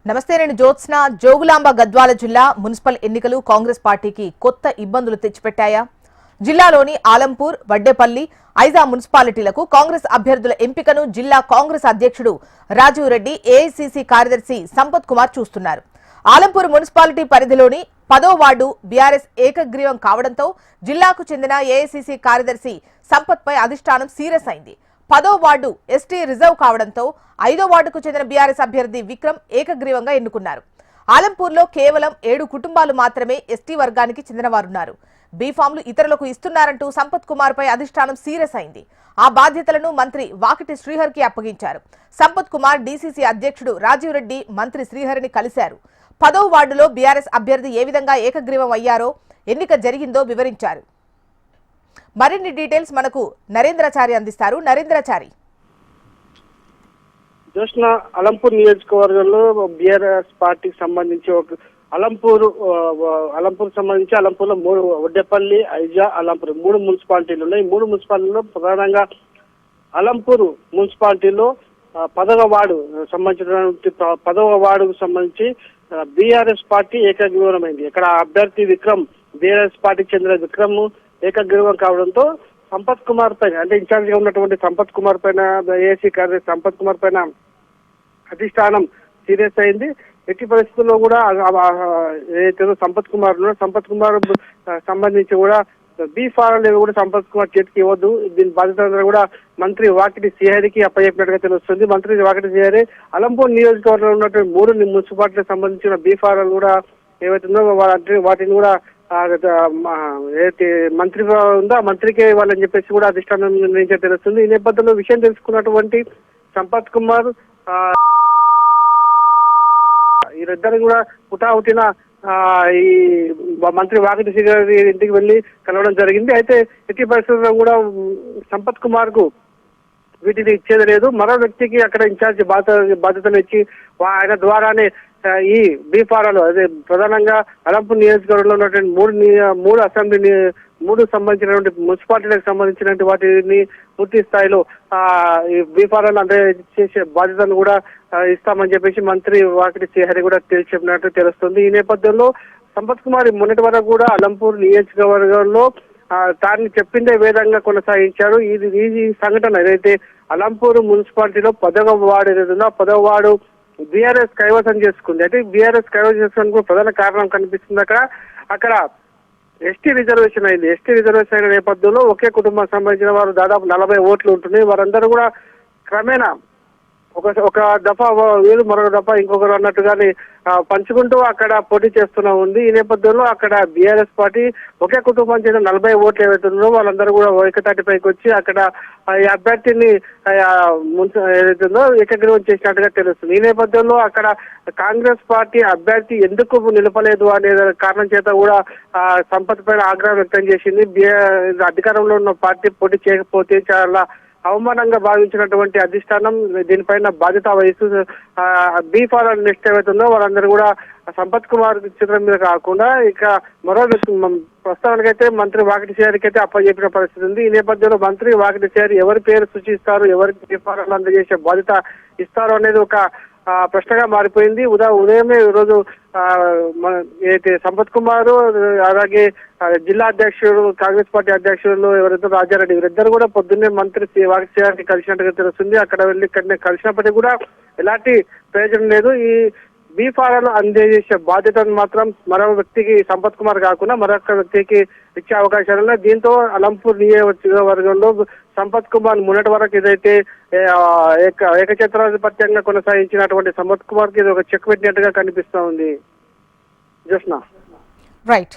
నమస్తే, నేను జ్యోత్స్న. జోగులాంబ గద్వాల జిల్లా మున్సిపల్ ఎన్నికలు కాంగ్రెస్ పార్టీకి కొత్త ఇబ్బందులు తెచ్చిపెట్టాయా? జిల్లాలోని ఆలంపూర్, వడ్డేపల్లి, ఐజా మున్సిపాలిటీలకు కాంగ్రెస్ అభ్యర్థుల ఎంపికను జిల్లా కాంగ్రెస్ అధ్యక్షుడు రాజీవ్ రెడ్డి, ఏఐసీసీ కార్యదర్శి సంపత్ కుమార్ చూస్తున్నారు. ఆలంపూర్ మున్సిపాలిటీ పరిధిలోని 10వ వార్డు బీఆర్ఎస్ ఏకగ్రీవం కావడంతో జిల్లాకు చెందిన ఏఐసీసీ కార్యదర్శి సంపత్ పై అధిష్టానం సీరియస్ అయింది. 10వ వార్డు ఎస్టీ రిజర్వ్ కావడంతో 5వ వార్డుకు చెందిన బీఆర్ఎస్ అభ్యర్థి విక్రమ్ ఏకగ్రీవంగా ఎన్నుకున్నారు. ఆలంపూర్లో కేవలం 7 కుటుంబాలు మాత్రమే ఎస్టీ వర్గానికి చెందినవారున్నారు. బీఫామ్లు ఇతరులకు ఇస్తున్నారంటూ సంపత్ కుమార్ పై అధిష్టానం సీరియస్ అయింది. ఆ బాధ్యతలను మంత్రి వాకిటి శ్రీహరికి అప్పగించారు. సంపత్ కుమార్ డీసీసీ అధ్యక్షుడు రాజీవ్ రెడ్డి మంత్రి శ్రీహరిని కలిశారు. 10వ వార్డులో బీఆర్ఎస్ అభ్యర్థి ఏ విధంగా ఏకగ్రీవం అయ్యారో, ఎన్నిక జరిగిందో వివరించారు. మరిన్ని డీటెయిల్స్ మనకు నరేంద్రచారి అందిస్తారు. నరేంద్రచారి. జోష్న, అలంపూర్ నియోజకవర్గంలో బీఆర్ఎస్ పార్టీకి సంబంధించి అలంపూర్ సంబంధించి అలంపూర్లో 3, వడ్డేపల్లి, ఐజా, అలంపూర్ 3 మున్సిపాలిటీలు ఉన్నాయి. 3 మున్సిపాలిటీలో ప్రధానంగా అలంపూర్ మున్సిపాలిటీలో 10వ వార్డు సంబంధించినటువంటి 10వ వార్డుకు సంబంధించి బీఆర్ఎస్ పార్టీ ఏకగ్రీవమైంది. ఇక్కడ అభ్యర్థి విక్రమ్, బీఆర్ఎస్ పార్టీకి చెందిన విక్రమ్ ఏకగ్రీవం కావడంతో సంపత్ కుమార్ పైన, అంటే ఇన్ఛార్జ్ గా ఉన్నటువంటి సంపత్ కుమార్ పైన, ఏసీ కార్యదర్శి సంపత్ కుమార్ పైన అధిష్టానం సీరియస్ అయింది. ఎట్టి పరిస్థితుల్లో కూడా ఏదైతే సంపత్ కుమార్ సంబంధించి కూడా బీ ఫారాలు కూడా సంపత్ కుమార్ చేతికి ఇవ్వద్దు, దీని బాధ్యత కూడా మంత్రి వాకిటి శ్రీహరికి అప్పచెప్పినట్టుగా తెలుస్తుంది. మంత్రి వాకిటి శ్రీహరి అలంపూర్ నియోజకవర్గంలో ఉన్నటువంటి 3 మున్సిపాలిటీలకు సంబంధించిన బీ ఫారాలు కూడా ఏవైతుందో వాటిని కూడా ఏదైతే మంత్రి ఉందో ఆ మంత్రికే ఇవ్వాలని చెప్పేసి కూడా అధిష్టానం నిర్ణయించే తెలుస్తుంది. ఈ నేపథ్యంలో విషయం తెలుసుకున్నటువంటి సంపత్ కుమార్ వీరిద్దరు కూడా హుటాహుటిన ఈ మంత్రి వాకిటి శ్రీహరి ఇంటికి వెళ్లి కలవడం జరిగింది. అయితే ఎట్టి పరిస్థితుల్లో కూడా సంపత్ కుమార్ కు వీటిని ఇచ్చేది లేదు. మరో వ్యక్తికి అక్కడ ఇన్ఛార్జ్ బాధ్యతలు ఇచ్చి ఆయన ద్వారానే ఈ బీఫారాలు, అదే ప్రధానంగా అలంపూర్ నియోజకవర్గంలో ఉన్నటువంటి 3 అసెంబ్లీ 3 సంబంధించినటువంటి మున్సిపాలిటీలకు సంబంధించినటువంటి వాటిని పూర్తి స్థాయిలో ఈ బీఫారాలు అంటే చేసే బాధ్యతను కూడా ఇస్తామని చెప్పేసి మంత్రి వాకిటి శ్రీహరి కూడా చెప్పినట్టు తెలుస్తుంది. ఈ నేపథ్యంలో సంపత్ కుమార్ మొన్నటి వరకు కూడా అలంపూర్ నియోజకవర్గంలో తాను చెప్పిందే విధంగా కొనసాగించారు. ఈ సంఘటన ఏదైతే అలంపూర్ మున్సిపాలిటీలో 10వ వార్డు ఏదైతే ఉందో 10వ వార్డు బీఆర్ఎస్ కైవసం చేసుకుంది. అయితే బీఆర్ఎస్ కైవసం చేసుకోవడానికి ప్రధాన కారణం కనిపిస్తుంది. అక్కడ ఎస్టీ రిజర్వేషన్ అయింది. ఎస్టీ రిజర్వేషన్ అయిన నేపథ్యంలో ఒకే కుటుంబానికి సంబంధించిన వారు దాదాపు 40 ఓట్లు ఉంటున్నాయి. వారందరూ కూడా క్రమేణా ఒక దఫా వీరు మరొక దఫా ఇంకొకరు అన్నట్టుగానే పంచుకుంటూ అక్కడ పోటీ చేస్తూనే ఉంది. ఈ నేపథ్యంలో అక్కడ బీఆర్ఎస్ పార్టీ ఒకే కుటుంబం చెందిన 40 ఓట్లు ఏవైతుందో వాళ్ళందరూ కూడా ఏకతాటిపైకి వచ్చి అక్కడ ఈ అభ్యర్థిని ఏదైతుందో ఏకగ్రీవం చేసినట్టుగా తెలుస్తుంది. ఈ నేపథ్యంలో అక్కడ కాంగ్రెస్ పార్టీ అభ్యర్థి ఎందుకు నిలపలేదు అనే కారణం చేత కూడా సంపత్ పైన ఆగ్రహం వ్యక్తం చేసింది. అధికారంలో ఉన్న పార్టీ పోటీ చేయకపోతే చాలా అవమానంగా భావించినటువంటి అధిష్టానం దీనిపైన బాధ్యత వహిస్తూ బీఫారాలు నెక్స్ట్ ఏవైతుందో వాళ్ళందరూ కూడా సంపత్ కుమార్ చిత్రం మీద కాకుండా ఇక మరో ప్రస్తుతానికైతే మంత్రి వాకిటి శ్రీహరికి అయితే అప్పచెప్పిన పరిస్థితి ఉంది. ఈ నేపథ్యంలో మంత్రి వాకిటి శ్రీహరి ఎవరి పేరు సూచిస్తారు, ఎవరికి బీఫారాలు అందజేసే బాధ్యత ఇస్తారు అనేది ఒక ప్రశ్నగా మారిపోయింది. ఉదయమే ఈరోజు అయితే సంపత్ కుమార్ అలాగే జిల్లా అధ్యక్షుడు కాంగ్రెస్ పార్టీ అధ్యక్షులు ఎవరైతే రాజారెడ్డి వీరిద్దరు కూడా పొద్దున్నే మంత్రి వాకిటి శ్రీహరికి కలిసినట్టుగా తెలుస్తుంది. అక్కడ వెళ్ళి కలిసినప్పటికీ కూడా ఎలాంటి ప్రయోజనం లేదు. ఈ బీఫారాలు అందజేసే బాధ్యతను మాత్రం మరో వ్యక్తికి సంపత్ కుమార్ కాకుండా మరొక వ్యక్తికి ఇచ్చే అవకాశాలు ఉన్నాయి. దీంతో అలంపూర్ నియోజకవర్గంలో సంపత్ కుమార్ మొన్నటి వరకు ఏదైతే ఏకఛత్రాధిపత్యంగా కొనసాగించినటువంటి సంపత్ కుమార్ కి ఇది ఒక చెక్ పెట్టినట్టుగా కనిపిస్తా ఉంది. జస్నా. రైట్.